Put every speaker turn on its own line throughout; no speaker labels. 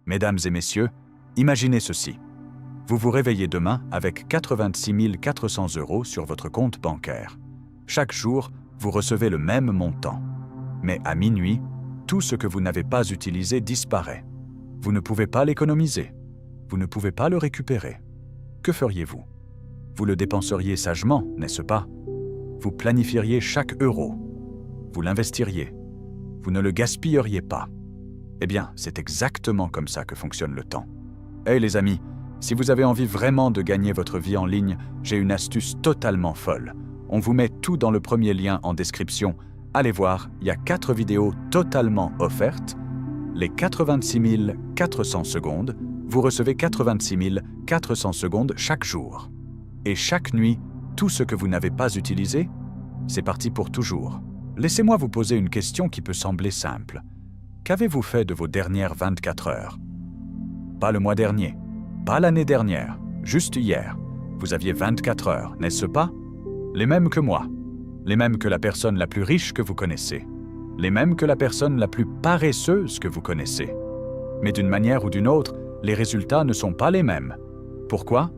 Mesdames et messieurs, imaginez ceci. Vous vous réveillez demain avec 86 400 € sur votre compte bancaire. Chaque jour, vous recevez le même montant. Mais à minuit, tout ce que vous n'avez pas utilisé disparaît. Vous ne pouvez pas l'économiser. Vous ne pouvez pas le récupérer. Que feriez-vous? Vous le dépenseriez sagement, n'est-ce pas? Vous planifieriez chaque euro. Vous l'investiriez. Vous ne le gaspilleriez pas. Eh bien, c'est exactement comme ça que fonctionne le temps. Hey les amis, si vous avez envie vraiment de gagner votre vie en ligne, j'ai une astuce totalement folle. On vous met tout dans le premier lien en description. Allez voir, il y a 4 vidéos totalement offertes. Les 86 400 secondes, vous recevez 86 400 secondes chaque jour. Et chaque nuit, tout ce que vous n'avez pas utilisé, c'est parti pour toujours. Laissez-moi vous poser une question qui peut sembler simple. Qu'avez-vous fait de vos dernières 24 heures? Pas le mois dernier, pas l'année dernière, juste hier. Vous aviez 24 heures, n'est-ce pas? Les mêmes que moi, les mêmes que la personne la plus riche que vous connaissez, les mêmes que la personne la plus paresseuse que vous connaissez. Mais d'une manière ou d'une autre, les résultats ne sont pas les mêmes. Pourquoi?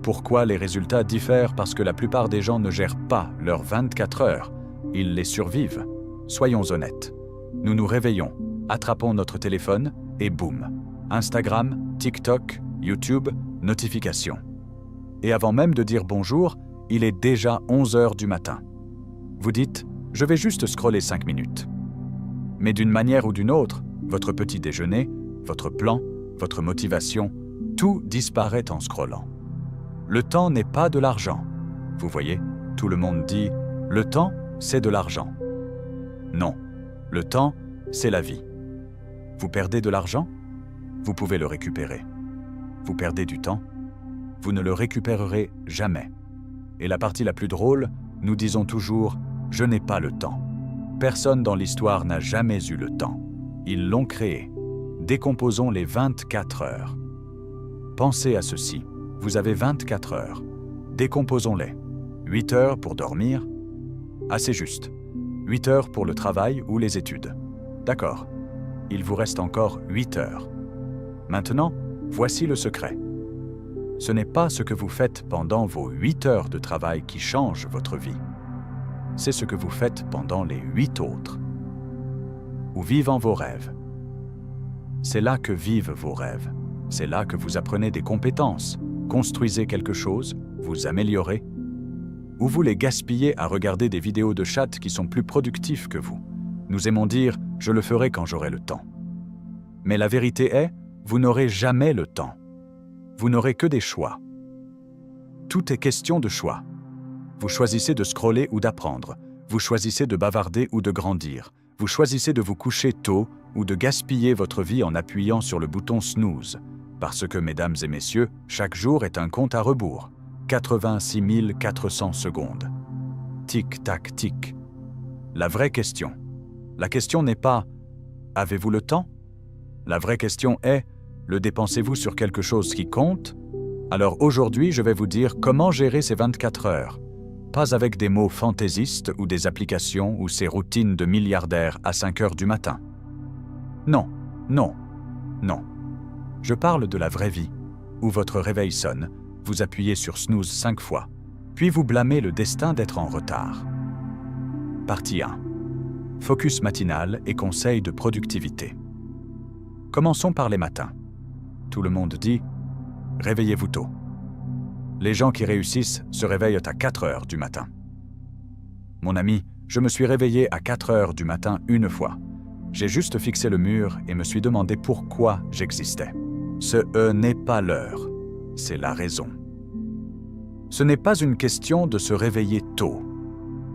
Pourquoi les résultats diffèrent? Parce que la plupart des gens ne gèrent pas leurs 24 heures. Ils les survivent. Soyons honnêtes. Nous nous réveillons, attrapons notre téléphone et boum. Instagram, TikTok, YouTube, notifications. Et avant même de dire bonjour, il est déjà 11 h du matin. Vous dites, je vais juste scroller 5 minutes. Mais d'une manière ou d'une autre, votre petit déjeuner, votre plan, votre motivation, tout disparaît en scrollant. Le temps n'est pas de l'argent. Vous voyez, tout le monde dit, le temps, c'est de l'argent. Non, le temps, c'est la vie. Vous perdez de l'argent? Vous pouvez le récupérer. Vous perdez du temps? Vous ne le récupérerez jamais. Et la partie la plus drôle, nous disons toujours « je n'ai pas le temps ». Personne dans l'histoire n'a jamais eu le temps. Ils l'ont créé. Décomposons les 24 heures. Pensez à ceci. Vous avez 24 heures. Décomposons-les. 8 heures pour dormir. Assez juste. 8 heures pour le travail ou les études. D'accord. Il vous reste encore 8 heures. Maintenant, voici le secret. Ce n'est pas ce que vous faites pendant vos 8 heures de travail qui change votre vie. C'est ce que vous faites pendant les 8 autres. Où vivent vos rêves. C'est là que vivent vos rêves. C'est là que vous apprenez des compétences, construisez quelque chose, vous améliorez, ou vous les gaspillez à regarder des vidéos de chat qui sont plus productifs que vous. Nous aimons dire « je le ferai quand j'aurai le temps ». Mais la vérité est, vous n'aurez jamais le temps. Vous n'aurez que des choix. Tout est question de choix. Vous choisissez de scroller ou d'apprendre. Vous choisissez de bavarder ou de grandir. Vous choisissez de vous coucher tôt ou de gaspiller votre vie en appuyant sur le bouton snooze. Parce que, mesdames et messieurs, chaque jour est un compte à rebours. 86 400 secondes. Tic, tac, tic. La vraie question. La question n'est pas « avez-vous le temps ?» La vraie question est « le dépensez-vous sur quelque chose qui compte ?» Alors aujourd'hui, je vais vous dire comment gérer ces 24 heures. Pas avec des mots fantaisistes ou des applications ou ces routines de milliardaires à 5 heures du matin. Non, non, non. Je parle de la vraie vie, où votre réveil sonne, vous appuyez sur snooze 5 fois, puis vous blâmez le destin d'être en retard. Partie 1. Focus matinal et conseils de productivité. Commençons par les matins. Tout le monde dit « réveillez-vous tôt ». Les gens qui réussissent se réveillent à 4 heures du matin. Mon ami, je me suis réveillé à 4 heures du matin une fois. J'ai juste fixé le mur et me suis demandé pourquoi j'existais. Ce n'est pas l'heure, c'est la raison. Ce n'est pas une question de se réveiller tôt.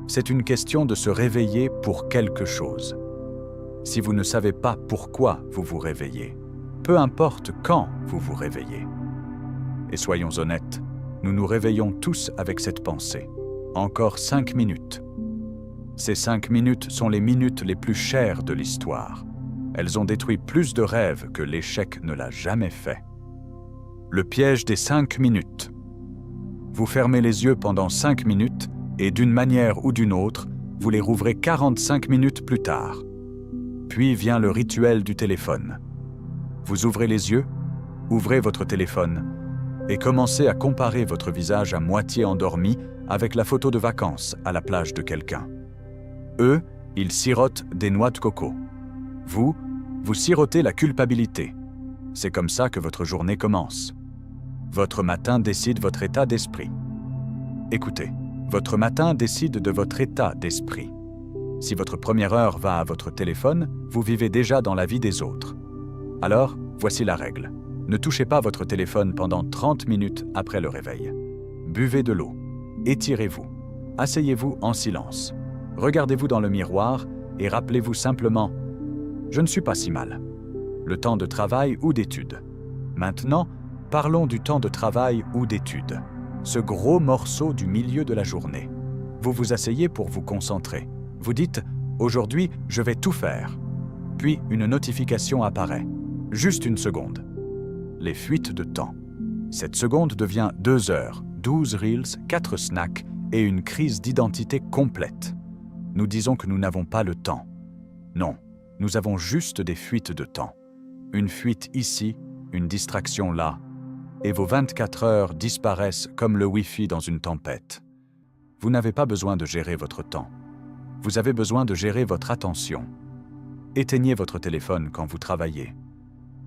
C'est une question de se réveiller pour quelque chose. Si vous ne savez pas pourquoi vous vous réveillez, peu importe quand vous vous réveillez. Et soyons honnêtes, nous nous réveillons tous avec cette pensée. Encore 5 minutes. Ces 5 minutes sont les minutes les plus chères de l'histoire. Elles ont détruit plus de rêves que l'échec ne l'a jamais fait. Le piège des 5 minutes. Vous fermez les yeux pendant 5 minutes et d'une manière ou d'une autre, vous les rouvrez 45 minutes plus tard. Puis vient le rituel du téléphone. Vous ouvrez les yeux, ouvrez votre téléphone et commencez à comparer votre visage à moitié endormi avec la photo de vacances à la plage de quelqu'un. Eux, ils sirotent des noix de coco. Vous sirotez la culpabilité. C'est comme ça que votre journée commence. Votre matin décide votre état d'esprit. Écoutez, votre matin décide de votre état d'esprit. Si votre première heure va à votre téléphone, vous vivez déjà dans la vie des autres. Alors, voici la règle. Ne touchez pas votre téléphone pendant 30 minutes après le réveil. Buvez de l'eau. Étirez-vous. Asseyez-vous en silence. Regardez-vous dans le miroir et rappelez-vous simplement « Je ne suis pas si mal ». Le temps de travail ou d'études. Maintenant, parlons du temps de travail ou d'études. Ce gros morceau du milieu de la journée. Vous vous asseyez pour vous concentrer. Vous dites « Aujourd'hui, je vais tout faire ». Puis une notification apparaît. Juste une seconde. Les fuites de temps. Cette seconde devient 2 heures, 12 reels, 4 snacks et une crise d'identité complète. Nous disons que nous n'avons pas le temps. Non, nous avons juste des fuites de temps. Une fuite ici, une distraction là, et vos 24 heures disparaissent comme le Wi-Fi dans une tempête. Vous n'avez pas besoin de gérer votre temps. Vous avez besoin de gérer votre attention. Éteignez votre téléphone quand vous travaillez.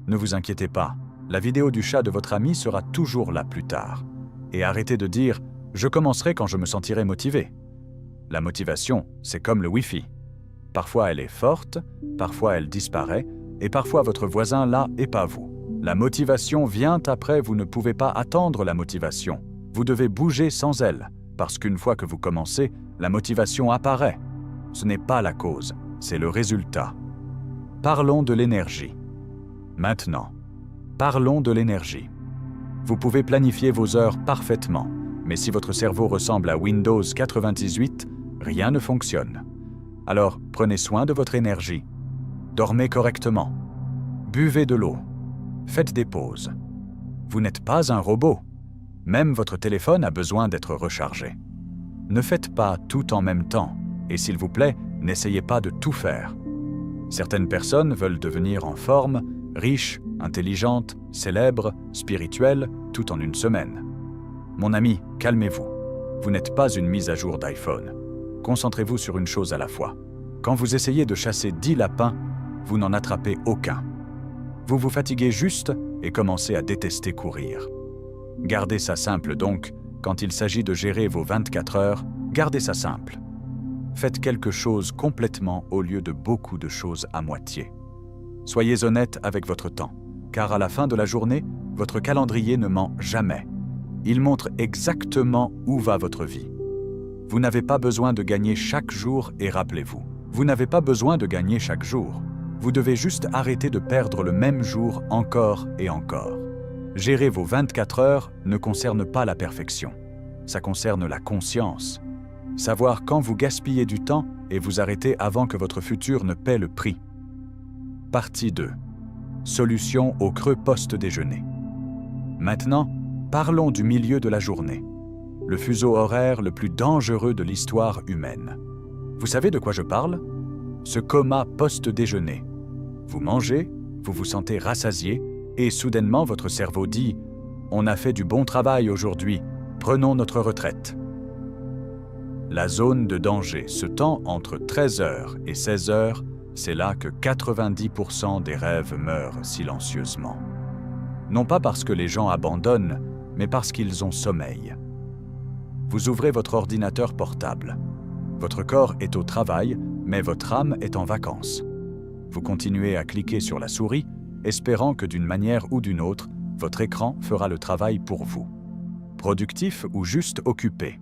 Ne vous inquiétez pas, la vidéo du chat de votre ami sera toujours là plus tard. Et arrêtez de dire « Je commencerai quand je me sentirai motivé ». La motivation, c'est comme le Wi-Fi. Parfois elle est forte, parfois elle disparaît, et parfois votre voisin l'a et pas vous. La motivation vient après, vous ne pouvez pas attendre la motivation. Vous devez bouger sans elle, parce qu'une fois que vous commencez, la motivation apparaît. Ce n'est pas la cause, c'est le résultat. Parlons de l'énergie. Maintenant, parlons de l'énergie. Vous pouvez planifier vos heures parfaitement, mais si votre cerveau ressemble à Windows 98, rien ne fonctionne. Alors, prenez soin de votre énergie. Dormez correctement. Buvez de l'eau. Faites des pauses. Vous n'êtes pas un robot. Même votre téléphone a besoin d'être rechargé. Ne faites pas tout en même temps, et s'il vous plaît, n'essayez pas de tout faire. Certaines personnes veulent devenir en forme, riches, intelligentes, célèbres, spirituelles, tout en une semaine. Mon ami, calmez-vous. Vous n'êtes pas une mise à jour d'iPhone. Concentrez-vous sur une chose à la fois. Quand vous essayez de chasser 10 lapins, vous n'en attrapez aucun. Vous vous fatiguez juste et commencez à détester courir. Gardez ça simple donc, quand il s'agit de gérer vos 24 heures, gardez ça simple. Faites quelque chose complètement au lieu de beaucoup de choses à moitié. Soyez honnête avec votre temps, car à la fin de la journée, votre calendrier ne ment jamais. Il montre exactement où va votre vie. Vous n'avez pas besoin de gagner chaque jour et rappelez-vous, vous n'avez pas besoin de gagner chaque jour. Vous devez juste arrêter de perdre le même jour encore et encore. Gérer vos 24 heures ne concerne pas la perfection. Ça concerne la conscience. Savoir quand vous gaspillez du temps et vous arrêter avant que votre futur ne paie le prix. Partie 2. Solution au creux post-déjeuner. Maintenant, parlons du milieu de la journée. Le fuseau horaire le plus dangereux de l'histoire humaine. Vous savez de quoi je parle? Ce coma post-déjeuner. Vous mangez, vous vous sentez rassasié, et soudainement votre cerveau dit « On a fait du bon travail aujourd'hui, prenons notre retraite ». La zone de danger, ce temps entre 13h et 16h, c'est là que 90% des rêves meurent silencieusement. Non pas parce que les gens abandonnent, mais parce qu'ils ont sommeil. Vous ouvrez votre ordinateur portable. Votre corps est au travail, mais votre âme est en vacances. Vous continuez à cliquer sur la souris, espérant que d'une manière ou d'une autre, votre écran fera le travail pour vous. Productif ou juste occupé?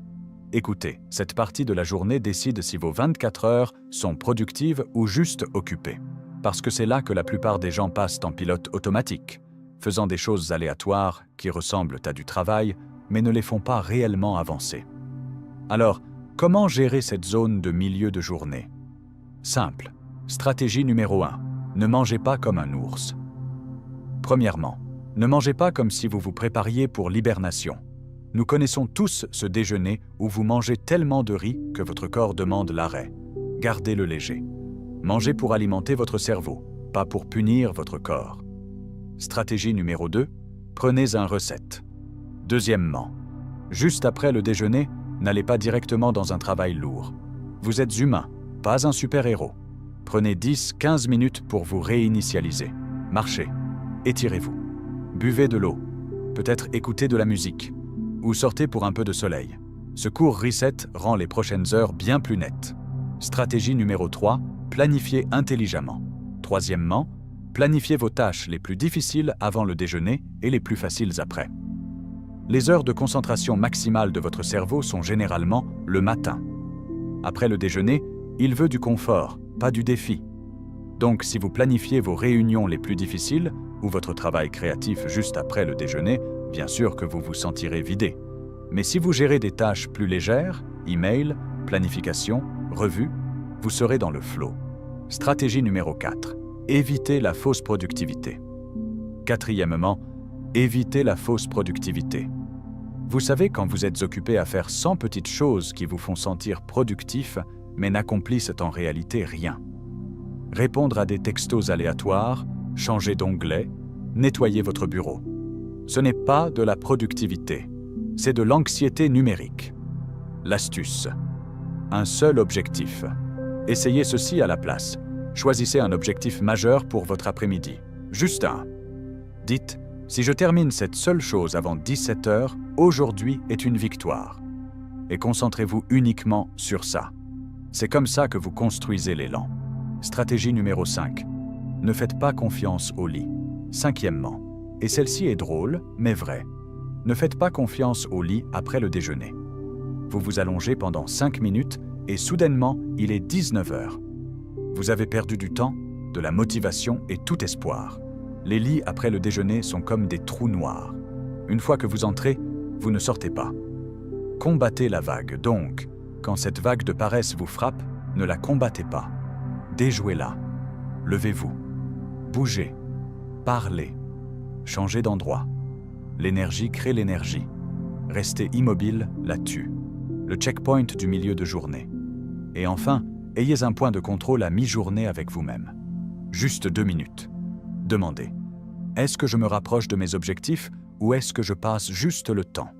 Écoutez, cette partie de la journée décide si vos 24 heures sont productives ou juste occupées. Parce que c'est là que la plupart des gens passent en pilote automatique, faisant des choses aléatoires qui ressemblent à du travail, mais ne les font pas réellement avancer. Alors, comment gérer cette zone de milieu de journée? Simple. Stratégie numéro 1. Ne mangez pas comme un ours. Premièrement, ne mangez pas comme si vous vous prépariez pour l'hibernation. Nous connaissons tous ce déjeuner où vous mangez tellement de riz que votre corps demande l'arrêt. Gardez-le léger. Mangez pour alimenter votre cerveau, pas pour punir votre corps. Stratégie numéro 2, prenez un reset. Deuxièmement, juste après le déjeuner, n'allez pas directement dans un travail lourd. Vous êtes humain, pas un super-héros. Prenez 10-15 minutes pour vous réinitialiser. Marchez, étirez-vous, buvez de l'eau, peut-être écoutez de la musique, ou sortez pour un peu de soleil. Ce court reset rend les prochaines heures bien plus nettes. Stratégie numéro 3, planifiez intelligemment. Troisièmement, planifiez vos tâches les plus difficiles avant le déjeuner et les plus faciles après. Les heures de concentration maximale de votre cerveau sont généralement le matin. Après le déjeuner, il veut du confort, pas du défi. Donc si vous planifiez vos réunions les plus difficiles ou votre travail créatif juste après le déjeuner, bien sûr que vous vous sentirez vidé. Mais si vous gérez des tâches plus légères, email, planification, revue, vous serez dans le flow. Stratégie numéro 4. Évitez la fausse productivité. Quatrièmement, évitez la fausse productivité. Vous savez quand vous êtes occupé à faire 100 petites choses qui vous font sentir productif, mais n'accomplissent en réalité rien. Répondre à des textos aléatoires, changer d'onglet, nettoyer votre bureau. Ce n'est pas de la productivité, c'est de l'anxiété numérique. L'astuce. Un seul objectif. Essayez ceci à la place. Choisissez un objectif majeur pour votre après-midi. Juste un. Dites, si je termine cette seule chose avant 17 heures, aujourd'hui est une victoire. Et concentrez-vous uniquement sur ça. C'est comme ça que vous construisez l'élan. Stratégie numéro 5. Ne faites pas confiance au lit. Cinquièmement, et celle-ci est drôle, mais vraie. Ne faites pas confiance au lit après le déjeuner. Vous vous allongez pendant 5 minutes et soudainement, il est 19 heures. Vous avez perdu du temps, de la motivation et tout espoir. Les lits après le déjeuner sont comme des trous noirs. Une fois que vous entrez, vous ne sortez pas. Combattez la vague, donc. Quand cette vague de paresse vous frappe, ne la combattez pas. Déjouez-la. Levez-vous. Bougez. Parlez. Changez d'endroit. L'énergie crée l'énergie. Rester immobile la tue. Le checkpoint du milieu de journée. Et enfin, ayez un point de contrôle à mi-journée avec vous-même. Juste 2 minutes. Demandez, est-ce que je me rapproche de mes objectifs ou est-ce que je passe juste le temps?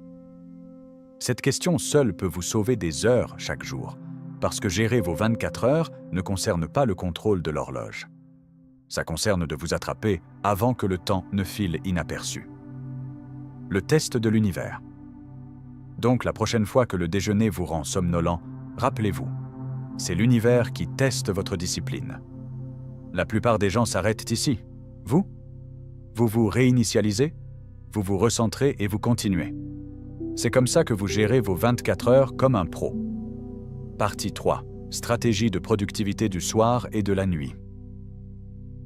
Cette question seule peut vous sauver des heures chaque jour, parce que gérer vos 24 heures ne concerne pas le contrôle de l'horloge. Ça concerne de vous attraper avant que le temps ne file inaperçu. Le test de l'univers. Donc la prochaine fois que le déjeuner vous rend somnolent, rappelez-vous, c'est l'univers qui teste votre discipline. La plupart des gens s'arrêtent ici. Vous vous réinitialisez, vous vous recentrez et vous continuez. C'est comme ça que vous gérez vos 24 heures comme un pro. Partie 3. Stratégie de productivité du soir et de la nuit.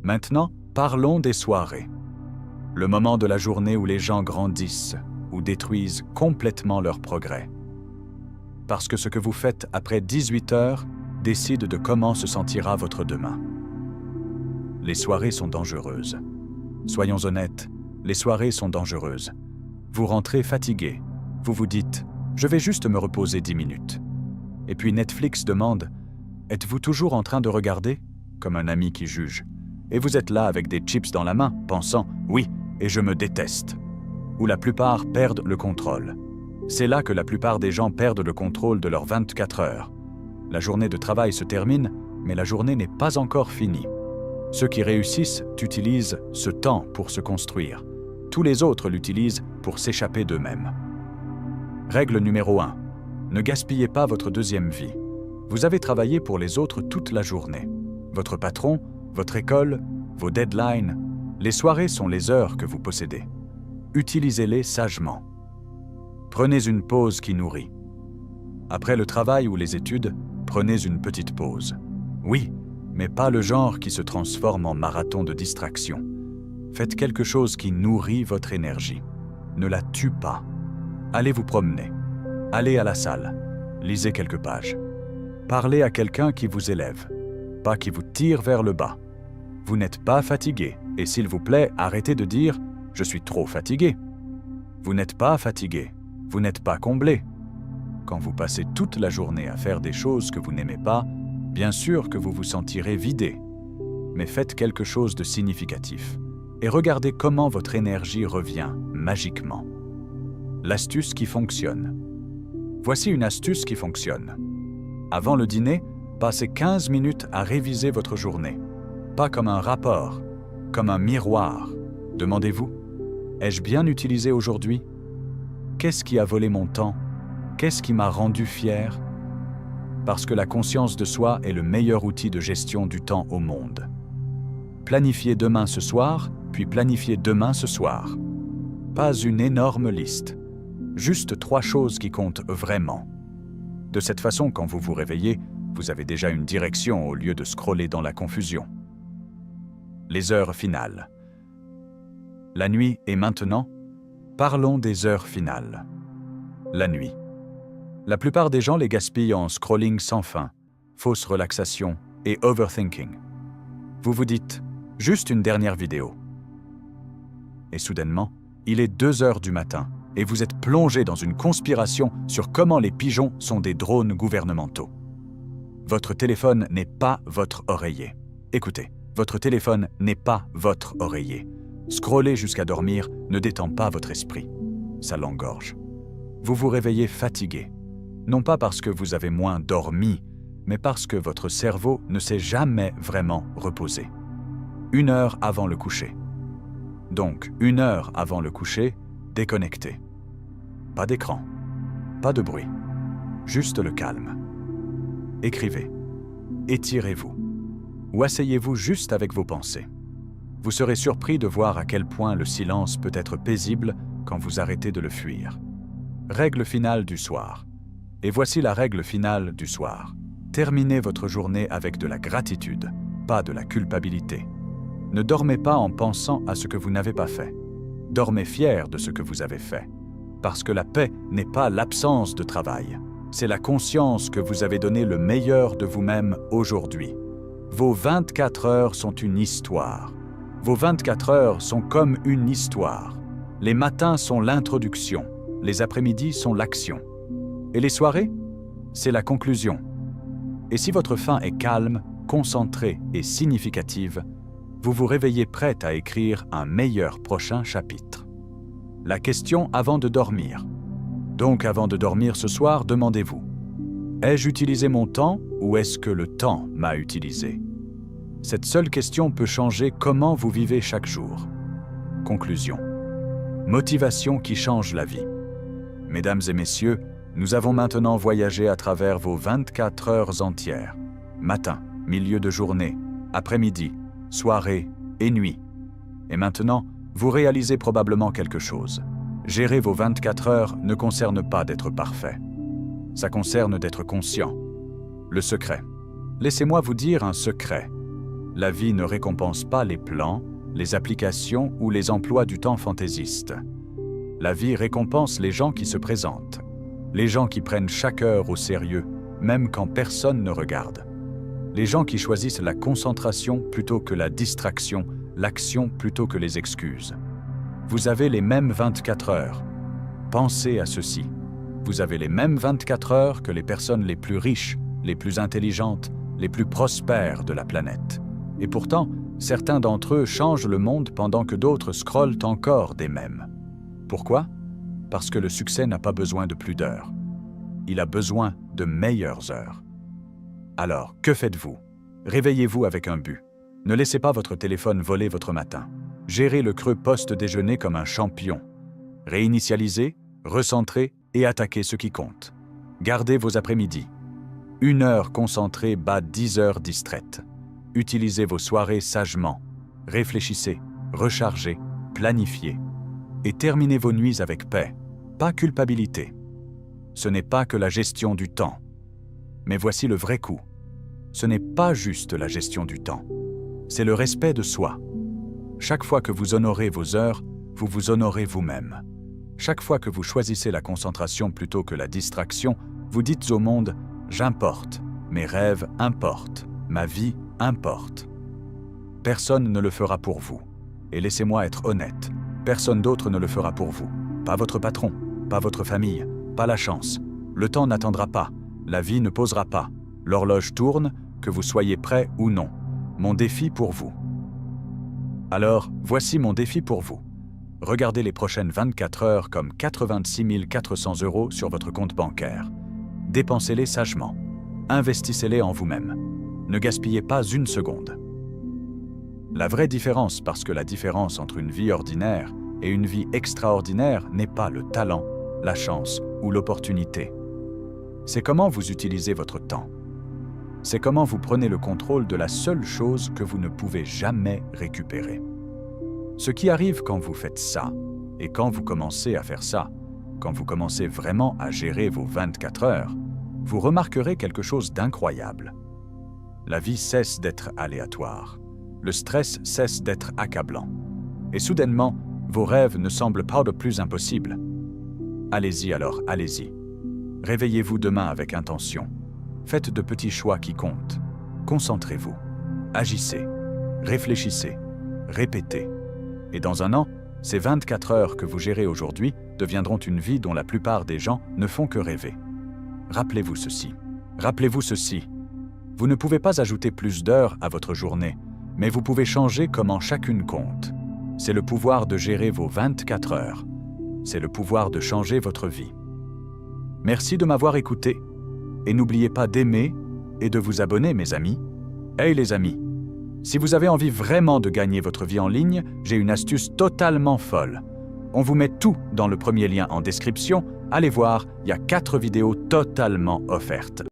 Maintenant, parlons des soirées. Le moment de la journée où les gens grandissent ou détruisent complètement leur progrès. Parce que ce que vous faites après 18 heures décide de comment se sentira votre demain. Les soirées sont dangereuses. Soyons honnêtes, les soirées sont dangereuses. Vous rentrez fatigué. Vous vous dites « Je vais juste me reposer 10 minutes ». Et puis Netflix demande « Êtes-vous toujours en train de regarder ?» comme un ami qui juge. Et vous êtes là avec des chips dans la main, pensant « Oui, et je me déteste ». Où la plupart perdent le contrôle. C'est là que la plupart des gens perdent le contrôle de leurs 24 heures. La journée de travail se termine, mais la journée n'est pas encore finie. Ceux qui réussissent utilisent ce temps pour se construire. Tous les autres l'utilisent pour s'échapper d'eux-mêmes. Règle numéro 1. Ne gaspillez pas votre deuxième vie. Vous avez travaillé pour les autres toute la journée. Votre patron, votre école, vos deadlines, les soirées sont les heures que vous possédez. Utilisez-les sagement. Prenez une pause qui nourrit. Après le travail ou les études, prenez une petite pause. Oui, mais pas le genre qui se transforme en marathon de distraction. Faites quelque chose qui nourrit votre énergie. Ne la tue pas. Allez vous promener. Allez à la salle. Lisez quelques pages. Parlez à quelqu'un qui vous élève, pas qui vous tire vers le bas. Vous n'êtes pas fatigué, et s'il vous plaît, arrêtez de dire « Je suis trop fatigué ». Vous n'êtes pas fatigué, vous n'êtes pas comblé. Quand vous passez toute la journée à faire des choses que vous n'aimez pas, bien sûr que vous vous sentirez vidé. Mais faites quelque chose de significatif. et regardez comment votre énergie revient magiquement. L'astuce qui fonctionne. Voici une astuce qui fonctionne. Avant le dîner, passez 15 minutes à réviser votre journée. Pas comme un rapport, comme un miroir. Demandez-vous, ai-je bien utilisé aujourd'hui? Qu'est-ce qui a volé mon temps? Qu'est-ce qui m'a rendu fier? Parce que la conscience de soi est le meilleur outil de gestion du temps au monde. Planifiez demain ce soir, puis planifiez demain ce soir. Pas une énorme liste. Juste 3 choses qui comptent vraiment. De cette façon, quand vous vous réveillez, vous avez déjà une direction au lieu de scroller dans la confusion. Les heures finales. La nuit est maintenant. Parlons des heures finales. La nuit. La plupart des gens les gaspillent en scrolling sans fin, fausse relaxation et overthinking. Vous vous dites, juste une dernière vidéo. Et soudainement, il est 2 heures du matin et vous êtes plongé dans une conspiration sur comment les pigeons sont des drones gouvernementaux. Votre téléphone n'est pas votre oreiller. Écoutez, votre téléphone n'est pas votre oreiller. Scroller jusqu'à dormir ne détend pas votre esprit. Ça l'engorge. Vous vous réveillez fatigué. Non pas parce que vous avez moins dormi, mais parce que votre cerveau ne s'est jamais vraiment reposé. 1 heure avant le coucher. Donc, 1 heure avant le coucher, déconnectez. Pas d'écran, pas de bruit, juste le calme. Écrivez, étirez-vous, ou asseyez-vous juste avec vos pensées. Vous serez surpris de voir à quel point le silence peut être paisible quand vous arrêtez de le fuir. Règle finale du soir. Et voici la règle finale du soir. Terminez votre journée avec de la gratitude, pas de la culpabilité. Ne dormez pas en pensant à ce que vous n'avez pas fait. Dormez fier de ce que vous avez fait. Parce que la paix n'est pas l'absence de travail. C'est la conscience que vous avez donné le meilleur de vous-même aujourd'hui. Vos 24 heures sont une histoire. Vos 24 heures sont comme une histoire. Les matins sont l'introduction. Les après-midi sont l'action. Et les soirées, c'est la conclusion. Et si votre fin est calme, concentrée et significative, vous vous réveillez prête à écrire un meilleur prochain chapitre. La question avant de dormir. Donc avant de dormir ce soir, demandez-vous, ai-je utilisé mon temps ou est-ce que le temps m'a utilisé? Cette seule question peut changer comment vous vivez chaque jour. Conclusion. Motivation qui change la vie. Mesdames et messieurs, nous avons maintenant voyagé à travers vos 24 heures entières. Matin, milieu de journée, après-midi, soirée et nuit. Et maintenant, vous réalisez probablement quelque chose. Gérer vos 24 heures ne concerne pas d'être parfait. Ça concerne d'être conscient. Le secret. Laissez-moi vous dire un secret. La vie ne récompense pas les plans, les applications ou les emplois du temps fantaisiste. La vie récompense les gens qui se présentent. Les gens qui prennent chaque heure au sérieux, même quand personne ne regarde. Les gens qui choisissent la concentration plutôt que la distraction, l'action plutôt que les excuses. Vous avez les mêmes 24 heures. Pensez à ceci. Vous avez les mêmes 24 heures que les personnes les plus riches, les plus intelligentes, les plus prospères de la planète. Et pourtant, certains d'entre eux changent le monde pendant que d'autres scrollent encore des mêmes. Pourquoi? Parce que le succès n'a pas besoin de plus d'heures. Il a besoin de meilleures heures. Alors, que faites-vous? Réveillez-vous avec un but. Ne laissez pas votre téléphone voler votre matin. Gérez le creux post-déjeuner comme un champion. Réinitialisez, recentrez et attaquez ce qui compte. Gardez vos après-midi. 1 heure concentrée bat 10 heures distraites. Utilisez vos soirées sagement. Réfléchissez, rechargez, planifiez. Et terminez vos nuits avec paix, pas culpabilité. Ce n'est pas que la gestion du temps. Mais voici le vrai coup. Ce n'est pas juste la gestion du temps. C'est le respect de soi. Chaque fois que vous honorez vos heures, vous vous honorez vous-même. Chaque fois que vous choisissez la concentration plutôt que la distraction, vous dites au monde « J'importe, mes rêves importent, ma vie importe ». Personne ne le fera pour vous. Et laissez-moi être honnête, personne d'autre ne le fera pour vous. Pas votre patron, pas votre famille, pas la chance. Le temps n'attendra pas, la vie ne posera pas. L'horloge tourne, que vous soyez prêt ou non. Mon défi pour vous. Alors, voici mon défi pour vous. Regardez les prochaines 24 heures comme 86 400 € sur votre compte bancaire. Dépensez-les sagement. Investissez-les en vous-même. Ne gaspillez pas une seconde. La vraie différence, parce que la différence entre une vie ordinaire et une vie extraordinaire n'est pas le talent, la chance ou l'opportunité. C'est comment vous utilisez votre temps. C'est comment vous prenez le contrôle de la seule chose que vous ne pouvez jamais récupérer. Ce qui arrive quand vous faites ça, et quand vous commencez à faire ça, quand vous commencez vraiment à gérer vos 24 heures, vous remarquerez quelque chose d'incroyable. La vie cesse d'être aléatoire. Le stress cesse d'être accablant. Et soudainement, vos rêves ne semblent pas de plus impossibles. Allez-y alors, allez-y. Réveillez-vous demain avec intention. Faites de petits choix qui comptent. Concentrez-vous. Agissez. Réfléchissez. Répétez. Et dans un an, ces 24 heures que vous gérez aujourd'hui deviendront une vie dont la plupart des gens ne font que rêver. Rappelez-vous ceci. Rappelez-vous ceci. Vous ne pouvez pas ajouter plus d'heures à votre journée, mais vous pouvez changer comment chacune compte. C'est le pouvoir de gérer vos 24 heures. C'est le pouvoir de changer votre vie. Merci de m'avoir écouté. Et n'oubliez pas d'aimer et de vous abonner, mes amis. Hey les amis, si vous avez envie vraiment de gagner votre vie en ligne, j'ai une astuce totalement folle. On vous met tout dans le premier lien en description. Allez voir, il y a 4 vidéos totalement offertes.